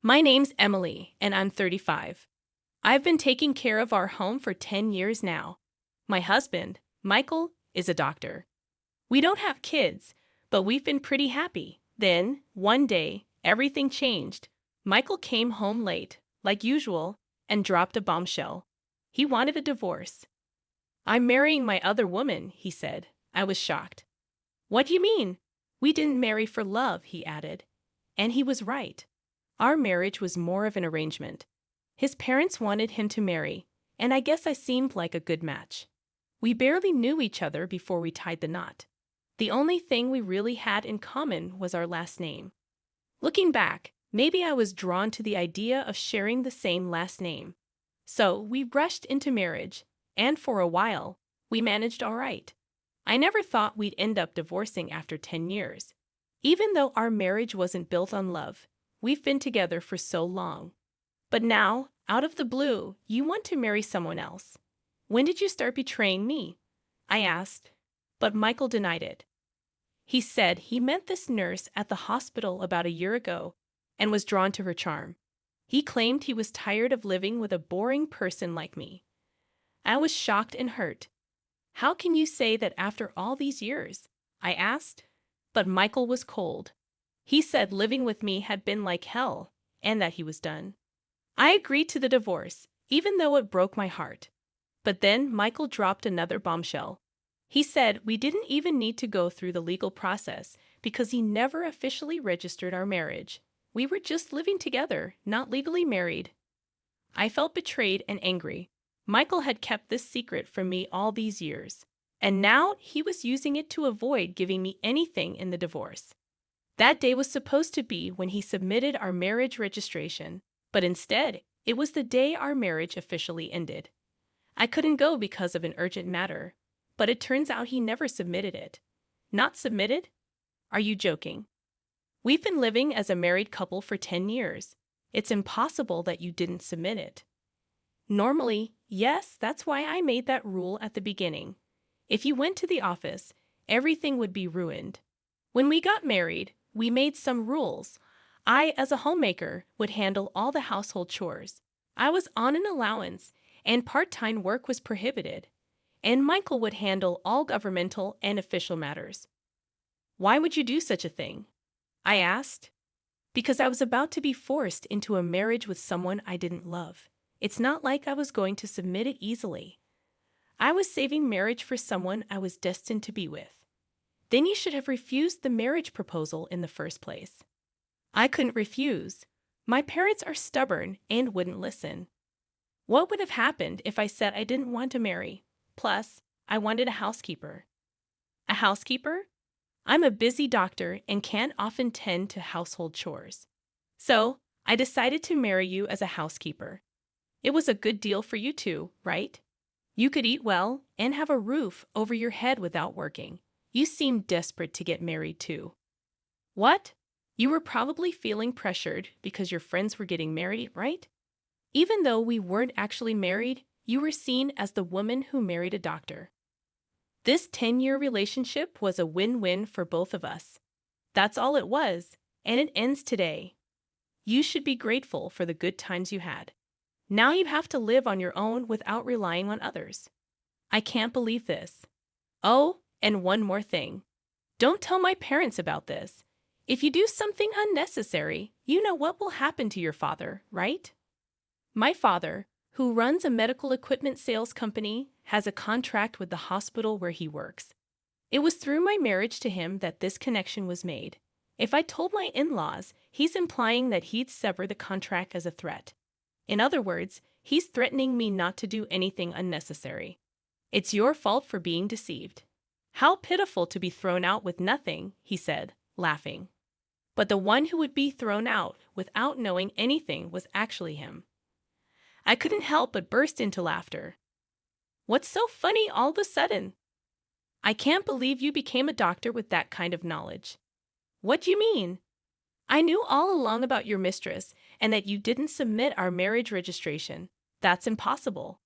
My name's Emily, and I'm 35. I've been taking care of our home for 10 years now. My husband, Michael, is a doctor. We don't have kids, but we've been pretty happy. Then, one day, everything changed. Michael came home late, like usual, and dropped a bombshell. He wanted a divorce. "I'm marrying my other woman," he said. I was shocked. "What do you mean?" "We didn't marry for love," he added. And he was right. Our marriage was more of an arrangement. His parents wanted him to marry, and I guess I seemed like a good match. We barely knew each other before we tied the knot. The only thing we really had in common was our last name. Looking back, maybe I was drawn to the idea of sharing the same last name. So we rushed into marriage, and for a while, we managed all right. I never thought we'd end up divorcing after 10 years. Even though our marriage wasn't built on love, we've been together for so long. But now, out of the blue, you want to marry someone else. When did you start betraying me?" I asked, but Michael denied it. He said he met this nurse at the hospital about a year ago and was drawn to her charm. He claimed he was tired of living with a boring person like me. I was shocked and hurt. "How can you say that after all these years?" I asked. But Michael was cold. He said living with me had been like hell and that he was done. I agreed to the divorce, even though it broke my heart. But then Michael dropped another bombshell. He said we didn't even need to go through the legal process because he never officially registered our marriage. We were just living together, not legally married. I felt betrayed and angry. Michael had kept this secret from me all these years, and now he was using it to avoid giving me anything in the divorce. That day was supposed to be when he submitted our marriage registration, but instead, it was the day our marriage officially ended. I couldn't go because of an urgent matter, but it turns out he never submitted it. Not submitted? Are you joking? We've been living as a married couple for 10 years. It's impossible that you didn't submit it. Normally, yes, that's why I made that rule at the beginning. If you went to the office, everything would be ruined. When we got married, we made some rules. I, as a homemaker, would handle all the household chores. I was on an allowance, and part-time work was prohibited. And Michael would handle all governmental and official matters. "Why would you do such a thing?" I asked. "Because I was about to be forced into a marriage with someone I didn't love. It's not like I was going to submit it easily. I was saving marriage for someone I was destined to be with. Then you should have refused the marriage proposal in the first place." I couldn't refuse. My parents are stubborn and wouldn't listen. What would have happened if I said I didn't want to marry? Plus, I wanted a housekeeper. A housekeeper? I'm a busy doctor and can't often tend to household chores. So, I decided to marry you as a housekeeper. It was a good deal for you too, right? You could eat well and have a roof over your head without working. You seemed desperate to get married too. What? You were probably feeling pressured because your friends were getting married, right? Even though we weren't actually married, you were seen as the woman who married a doctor. This 10-year relationship was a win-win for both of us. That's all it was, and it ends today. You should be grateful for the good times you had. Now you have to live on your own without relying on others. I can't believe this. Oh, and one more thing. Don't tell my parents about this. If you do something unnecessary, you know what will happen to your father, right? My father, who runs a medical equipment sales company, has a contract with the hospital where he works. It was through my marriage to him that this connection was made. If I told my in-laws, he's implying that he'd sever the contract as a threat. In other words, he's threatening me not to do anything unnecessary. It's your fault for being deceived. How pitiful to be thrown out with nothing, he said, laughing. But the one who would be thrown out without knowing anything was actually him. I couldn't help but burst into laughter. What's so funny all of a sudden? I can't believe you became a doctor with that kind of knowledge. What do you mean? I knew all along about your mistress and that you didn't submit our marriage registration. That's impossible.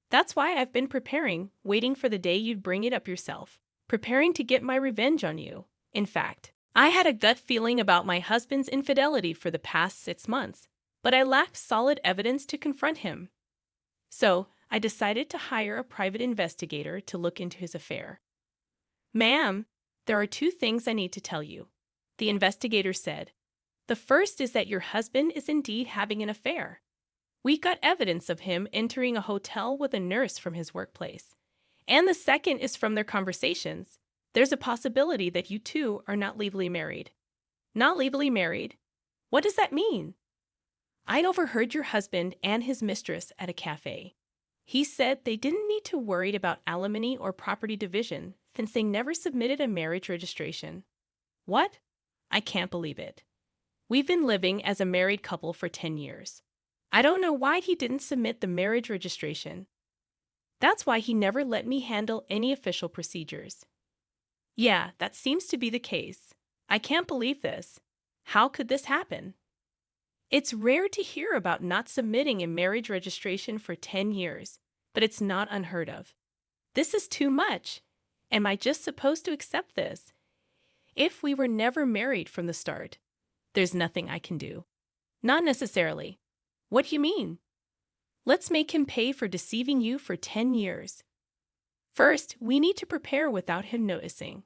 That's why I've been preparing, waiting for the day you'd bring it up yourself, preparing to get my revenge on you. In fact, I had a gut feeling about my husband's infidelity for the past 6 months. but I lacked solid evidence to confront him. So, I decided to hire a private investigator to look into his affair. Ma'am, there are two things I need to tell you, the investigator said. The first is that your husband is indeed having an affair. We got evidence of him entering a hotel with a nurse from his workplace. And the second is from their conversations. There's a possibility that you two are not legally married. Not legally married? What does that mean? I'd overheard your husband and his mistress at a cafe. He said they didn't need to worry about alimony or property division since they never submitted a marriage registration. What? I can't believe it. We've been living as a married couple for 10 years. I don't know why he didn't submit the marriage registration. That's why he never let me handle any official procedures. Yeah, that seems to be the case. I can't believe this. How could this happen? It's rare to hear about not submitting a marriage registration for 10 years, but it's not unheard of. This is too much. Am I just supposed to accept this? If we were never married from the start, there's nothing I can do. Not necessarily. What do you mean? Let's make him pay for deceiving you for 10 years. First, we need to prepare without him noticing.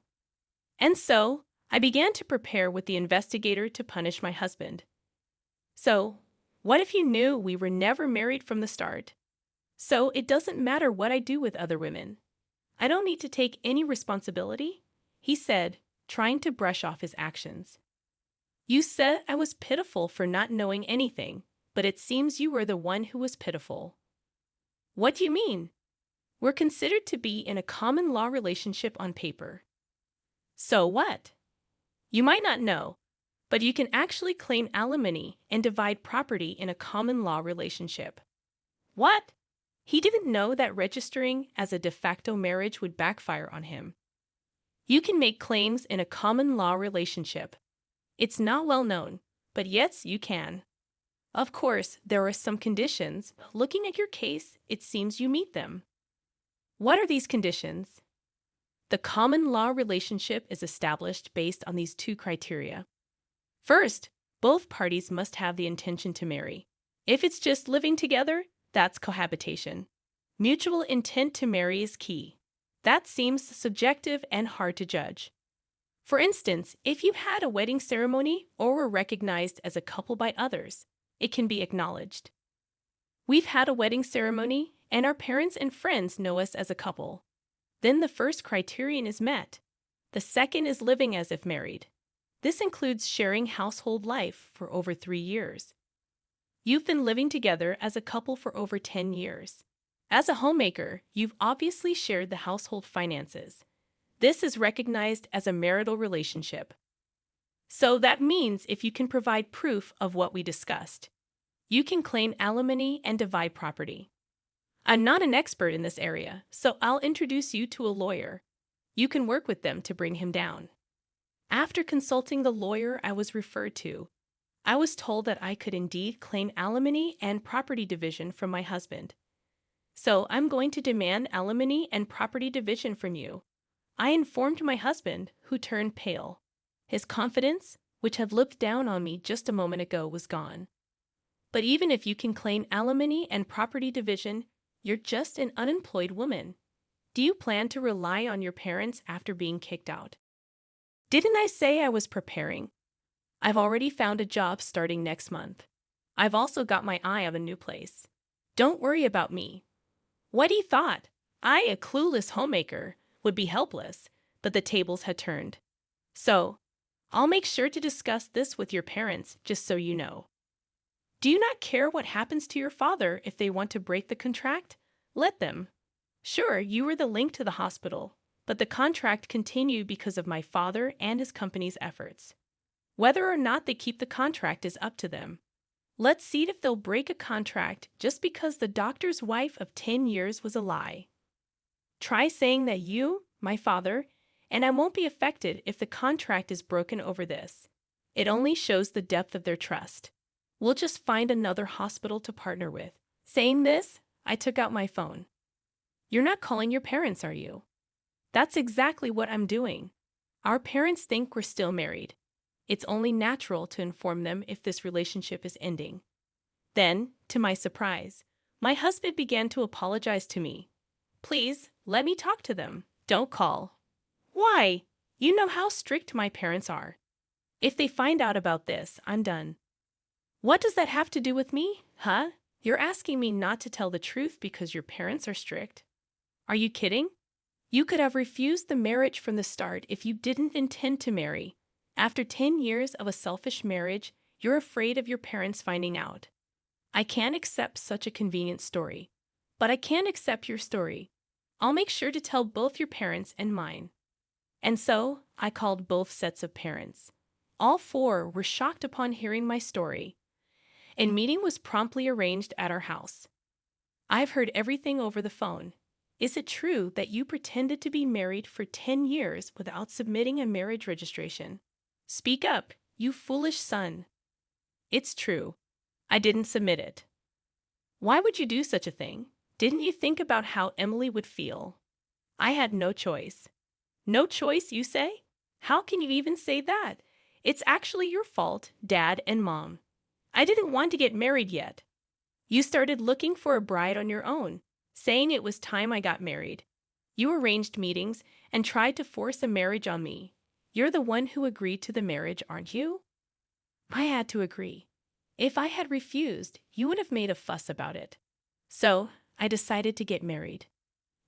And so, I began to prepare with the investigator to punish my husband. So, what if you knew we were never married from the start? So, it doesn't matter what I do with other women. I don't need to take any responsibility, he said, trying to brush off his actions. You said I was pitiful for not knowing anything, but it seems you were the one who was pitiful. What do you mean? We're considered to be in a common law relationship on paper. So what? You might not know, but you can actually claim alimony and divide property in a common law relationship. What? He didn't know that registering as a de facto marriage would backfire on him. You can make claims in a common law relationship. It's not well known, but yes, you can. Of course, there are some conditions. Looking at your case, it seems you meet them. What are these conditions? The common law relationship is established based on these two criteria. First, both parties must have the intention to marry. If it's just living together, that's cohabitation. Mutual intent to marry is key. That seems subjective and hard to judge. For instance, if you had a wedding ceremony or were recognized as a couple by others, it can be acknowledged. We've had a wedding ceremony, and our parents and friends know us as a couple. Then the first criterion is met. The second is living as if married. This includes sharing household life for over 3 years. You've been living together as a couple for over 10 years. As a homemaker, you've obviously shared the household finances. This is recognized as a marital relationship. So that means if you can provide proof of what we discussed, you can claim alimony and divide property. I'm not an expert in this area, so I'll introduce you to a lawyer. You can work with them to bring him down. After consulting the lawyer I was referred to, I was told that I could indeed claim alimony and property division from my husband. So I'm going to demand alimony and property division from you. I informed my husband, who turned pale. His confidence, which had looked down on me just a moment ago, was gone. But even if you can claim alimony and property division, you're just an unemployed woman. Do you plan to rely on your parents after being kicked out? Didn't I say I was preparing? I've already found a job starting next month. I've also got my eye on a new place. Don't worry about me. What he thought, I, a clueless homemaker, would be helpless, but the tables had turned. So, I'll make sure to discuss this with your parents, just so you know. Do you not care what happens to your father if they want to break the contract? Let them. Sure, you were the link to the hospital, but the contract continued because of my father and his company's efforts. Whether or not they keep the contract is up to them. Let's see if they'll break a contract just because the doctor's wife of 10 years was a lie. Try saying that you, my father, and I won't be affected if the contract is broken over this. It only shows the depth of their trust. We'll just find another hospital to partner with. Saying this, I took out my phone. You're not calling your parents, are you? That's exactly what I'm doing. Our parents think we're still married. It's only natural to inform them if this relationship is ending. Then, to my surprise, my husband began to apologize to me. Please, let me talk to them. Don't call. Why? You know how strict my parents are. If they find out about this, I'm done. What does that have to do with me, huh? You're asking me not to tell the truth because your parents are strict. Are you kidding? You could have refused the marriage from the start if you didn't intend to marry. After 10 years of a selfish marriage, you're afraid of your parents finding out. I can't accept such a convenient story. But I can accept your story. I'll make sure to tell both your parents and mine. And so, I called both sets of parents. All four were shocked upon hearing my story. A meeting was promptly arranged at our house. I've heard everything over the phone. Is it true that you pretended to be married for 10 years without submitting a marriage registration? Speak up, you foolish son. It's true. I didn't submit it. Why would you do such a thing? Didn't you think about how Emily would feel? I had no choice. No choice, you say? How can you even say that? It's actually your fault, Dad and Mom. I didn't want to get married yet. You started looking for a bride on your own, saying it was time I got married. You arranged meetings and tried to force a marriage on me. You're the one who agreed to the marriage, aren't you? I had to agree. If I had refused, you would have made a fuss about it. So, I decided to get married.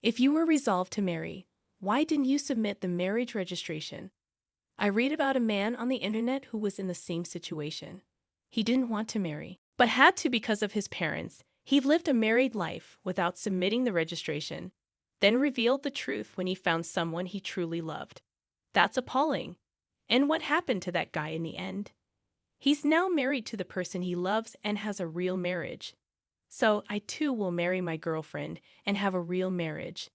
If you were resolved to marry, why didn't you submit the marriage registration? I read about a man on the internet who was in the same situation. He didn't want to marry, but had to because of his parents. He lived a married life without submitting the registration, then revealed the truth when he found someone he truly loved. That's appalling. And what happened to that guy in the end? He's now married to the person he loves and has a real marriage. So I too will marry my girlfriend and have a real marriage.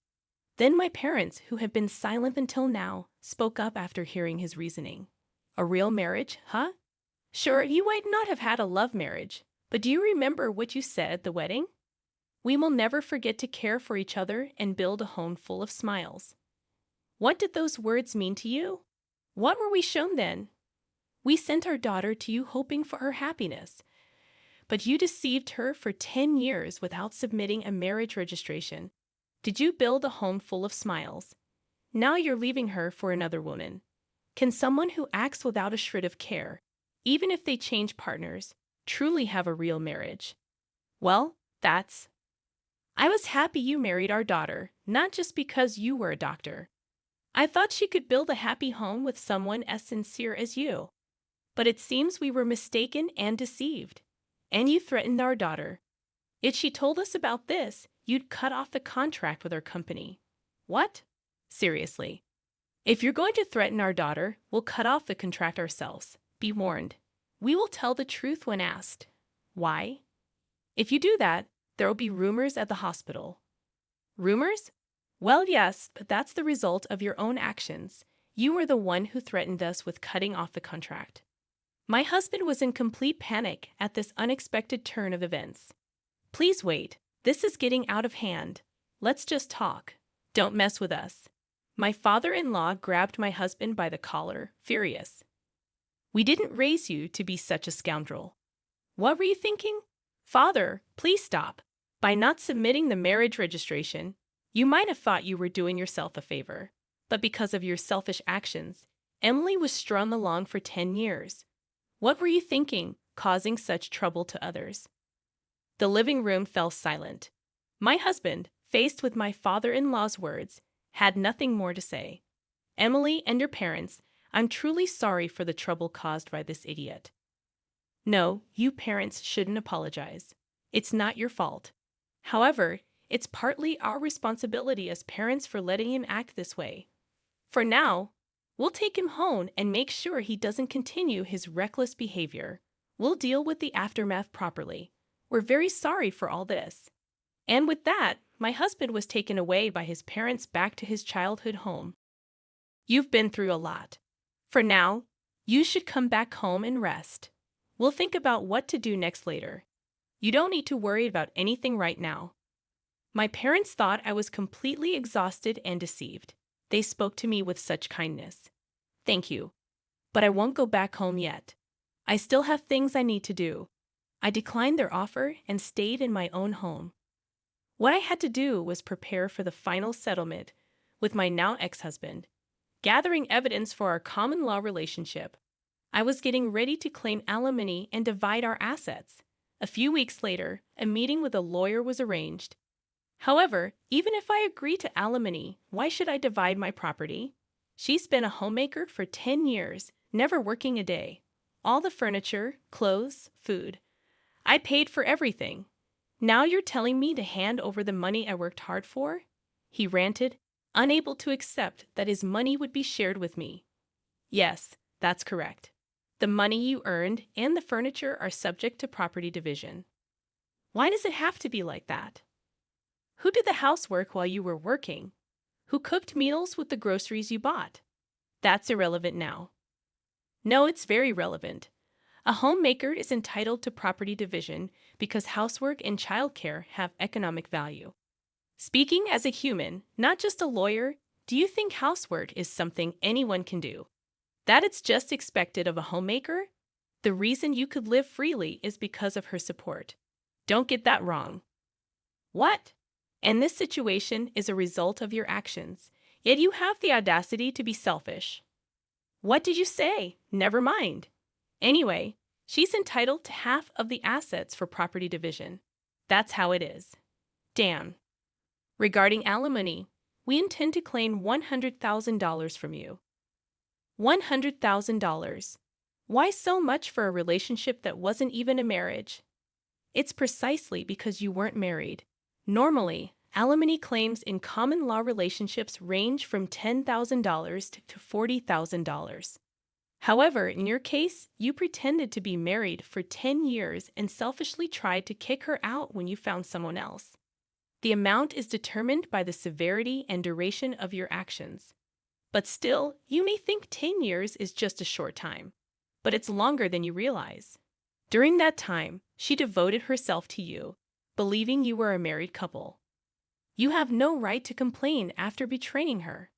Then my parents, who had been silent until now, spoke up after hearing his reasoning. A real marriage, huh? Sure, you might not have had a love marriage, but do you remember what you said at the wedding? We will never forget to care for each other and build a home full of smiles. What did those words mean to you? What were we shown then? We sent our daughter to you hoping for her happiness. But you deceived her for 10 years without submitting a marriage registration. Did you build a home full of smiles? Now you're leaving her for another woman. Can someone who acts without a shred of care, even if they change partners, truly have a real marriage? Well, I was happy you married our daughter, not just because you were a doctor. I thought she could build a happy home with someone as sincere as you. But it seems we were mistaken and deceived. And you threatened our daughter. If she told us about this, you'd cut off the contract with our company. What? Seriously. If you're going to threaten our daughter, we'll cut off the contract ourselves. Be warned. We will tell the truth when asked. Why? If you do that, there will be rumors at the hospital. Rumors? Well, yes, but that's the result of your own actions. You were the one who threatened us with cutting off the contract. My husband was in complete panic at this unexpected turn of events. Please wait. This is getting out of hand. Let's just talk. Don't mess with us. My father-in-law grabbed my husband by the collar, furious. We didn't raise you to be such a scoundrel. What were you thinking? Father, please stop. By not submitting the marriage registration, you might have thought you were doing yourself a favor. But because of your selfish actions, Emily was strung along for 10 years. What were you thinking, causing such trouble to others? The living room fell silent. My husband, faced with my father-in-law's words, had nothing more to say. Emily and your parents, I'm truly sorry for the trouble caused by this idiot. No, you parents shouldn't apologize. It's not your fault. However, it's partly our responsibility as parents for letting him act this way. For now, we'll take him home and make sure he doesn't continue his reckless behavior. We'll deal with the aftermath properly. We're very sorry for all this. And with that, my husband was taken away by his parents back to his childhood home. You've been through a lot. For now, you should come back home and rest. We'll think about what to do next later. You don't need to worry about anything right now. My parents thought I was completely exhausted and deceived. They spoke to me with such kindness. Thank you. But I won't go back home yet. I still have things I need to do. I declined their offer and stayed in my own home. What I had to do was prepare for the final settlement with my now ex-husband, gathering evidence for our common law relationship. I was getting ready to claim alimony and divide our assets. A few weeks later, a meeting with a lawyer was arranged. However, even if I agree to alimony, why should I divide my property? She's been a homemaker for 10 years, never working a day. All the furniture, clothes, food. I paid for everything. Now you're telling me to hand over the money I worked hard for? He ranted, unable to accept that his money would be shared with me. Yes, that's correct. The money you earned and the furniture are subject to property division. Why does it have to be like that? Who did the housework while you were working? Who cooked meals with the groceries you bought? That's irrelevant now. No, it's very relevant. A homemaker is entitled to property division because housework and childcare have economic value. Speaking as a human, not just a lawyer, do you think housework is something anyone can do? That it's just expected of a homemaker? The reason you could live freely is because of her support. Don't get that wrong. What? And this situation is a result of your actions, yet you have the audacity to be selfish. What did you say? Never mind. Anyway, she's entitled to half of the assets for property division. That's how it is. Damn. Regarding alimony, we intend to claim $100,000 from you. $100,000. Why so much for a relationship that wasn't even a marriage? It's precisely because you weren't married. Normally, alimony claims in common law relationships range from $10,000 to $40,000. However, in your case, you pretended to be married for 10 years and selfishly tried to kick her out when you found someone else. The amount is determined by the severity and duration of your actions. But still, you may think 10 years is just a short time, but it's longer than you realize. During that time, she devoted herself to you, believing you were a married couple. You have no right to complain after betraying her.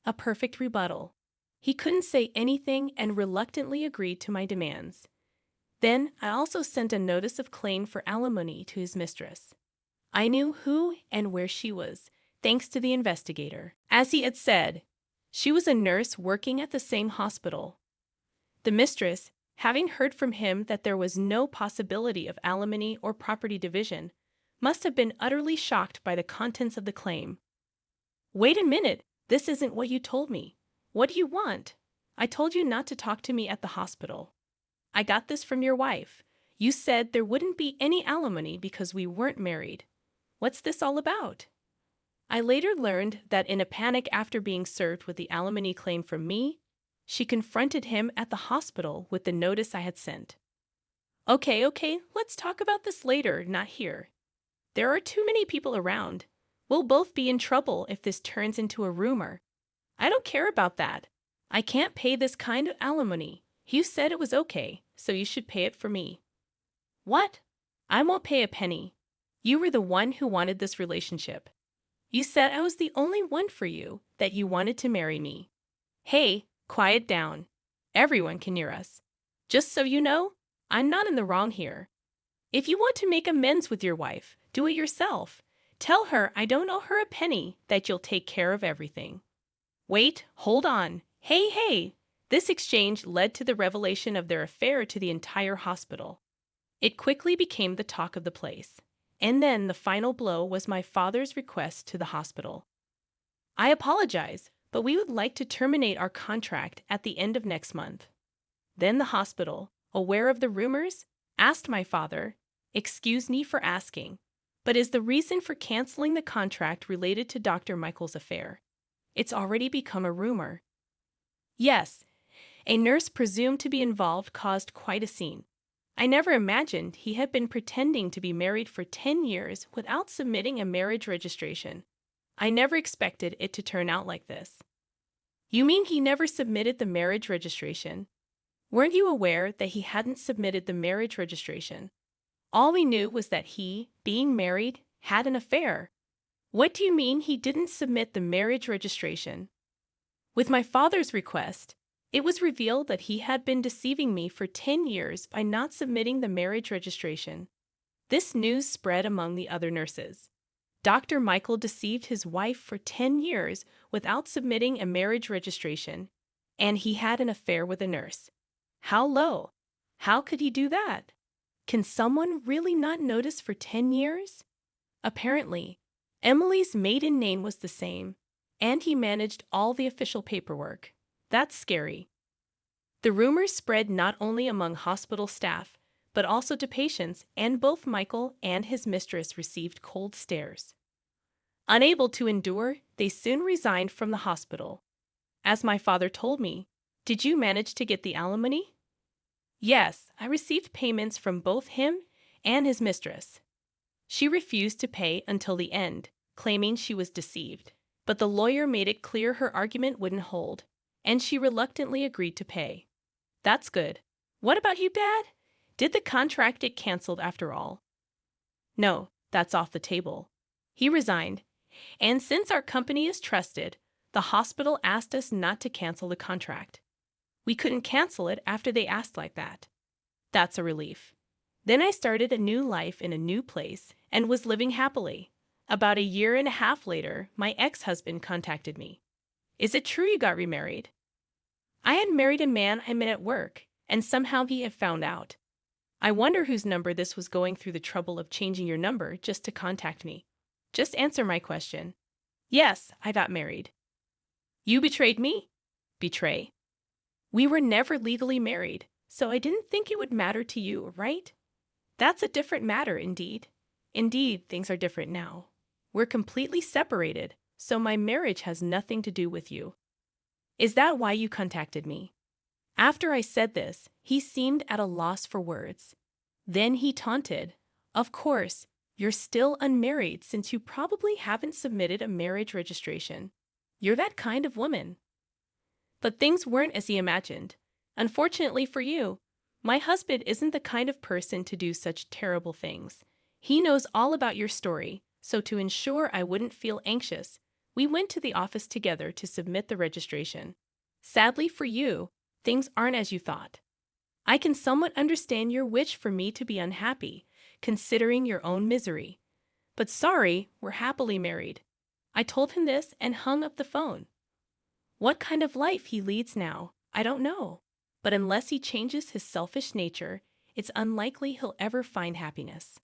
A perfect rebuttal. He couldn't say anything and reluctantly agreed to my demands. Then I also sent a notice of claim for alimony to his mistress. I knew who and where she was, thanks to the investigator. As he had said, she was a nurse working at the same hospital. The mistress, having heard from him that there was no possibility of alimony or property division, must have been utterly shocked by the contents of the claim. Wait a minute, this isn't what you told me. What do you want? I told you not to talk to me at the hospital. I got this from your wife. You said there wouldn't be any alimony because we weren't married. What's this all about? I later learned that in a panic after being served with the alimony claim from me, she confronted him at the hospital with the notice I had sent. Okay, let's talk about this later, not here. There are too many people around. We'll both be in trouble if this turns into a rumor. I don't care about that. I can't pay this kind of alimony. You said it was okay, so you should pay it for me. What? I won't pay a penny. You were the one who wanted this relationship. You said I was the only one for you, that you wanted to marry me. Hey, quiet down. Everyone can hear us. Just so you know, I'm not in the wrong here. If you want to make amends with your wife, do it yourself. Tell her I don't owe her a penny, that you'll take care of everything. Wait, hold on. Hey. This exchange led to the revelation of their affair to the entire hospital. It quickly became the talk of the place. And then the final blow was my father's request to the hospital. I apologize, but we would like to terminate our contract at the end of next month. Then the hospital, aware of the rumors, asked my father, "Excuse me for asking, but is the reason for canceling the contract related to Dr. Michael's affair? It's already become a rumor." Yes, a nurse presumed to be involved caused quite a scene. I never imagined he had been pretending to be married for 10 years without submitting a marriage registration. I never expected it to turn out like this. You mean he never submitted the marriage registration? Weren't you aware that he hadn't submitted the marriage registration? All we knew was that he, being married, had an affair. What do you mean he didn't submit the marriage registration? With my father's request, It was revealed that he had been deceiving me for 10 years by not submitting the marriage registration. This news spread among the other nurses. Dr. Michael deceived his wife for 10 years without submitting a marriage registration, and he had an affair with a nurse. How low? How could he do that? Can someone really not notice for 10 years? Apparently, Emily's maiden name was the same, and he managed all the official paperwork. That's scary. The rumors spread not only among hospital staff, but also to patients, and both Michael and his mistress received cold stares. Unable to endure, they soon resigned from the hospital. As my father told me, "Did you manage to get the alimony?" "Yes, I received payments from both him and his mistress." She refused to pay until the end, claiming she was deceived. But the lawyer made it clear her argument wouldn't hold, and she reluctantly agreed to pay. That's good. What about you, Dad? Did the contract get canceled after all? No, that's off the table. He resigned, and since our company is trusted, the hospital asked us not to cancel the contract. We couldn't cancel it after they asked like that. That's a relief. Then I started a new life in a new place and was living happily. About a year and a half later, my ex-husband contacted me. "Is it true you got remarried?" I had married a man I met at work, and somehow he had found out. I wonder whose number this was going through the trouble of changing your number just to contact me. Just answer my question. Yes, I got married. You betrayed me? Betray. We were never legally married, so I didn't think it would matter to you, right? That's a different matter, indeed. Indeed, things are different now. We're completely separated, so my marriage has nothing to do with you. Is that why you contacted me? After I said this, he seemed at a loss for words. Then he taunted, "Of course, you're still unmarried since you probably haven't submitted a marriage registration. You're that kind of woman." But things weren't as he imagined. Unfortunately for you, my husband isn't the kind of person to do such terrible things. He knows all about your story, so to ensure I wouldn't feel anxious, we went to the office together to submit the registration. Sadly for you, things aren't as you thought. I can somewhat understand your wish for me to be unhappy, considering your own misery. But sorry, we're happily married. I told him this and hung up the phone. What kind of life he leads now, I don't know. But unless he changes his selfish nature, it's unlikely he'll ever find happiness.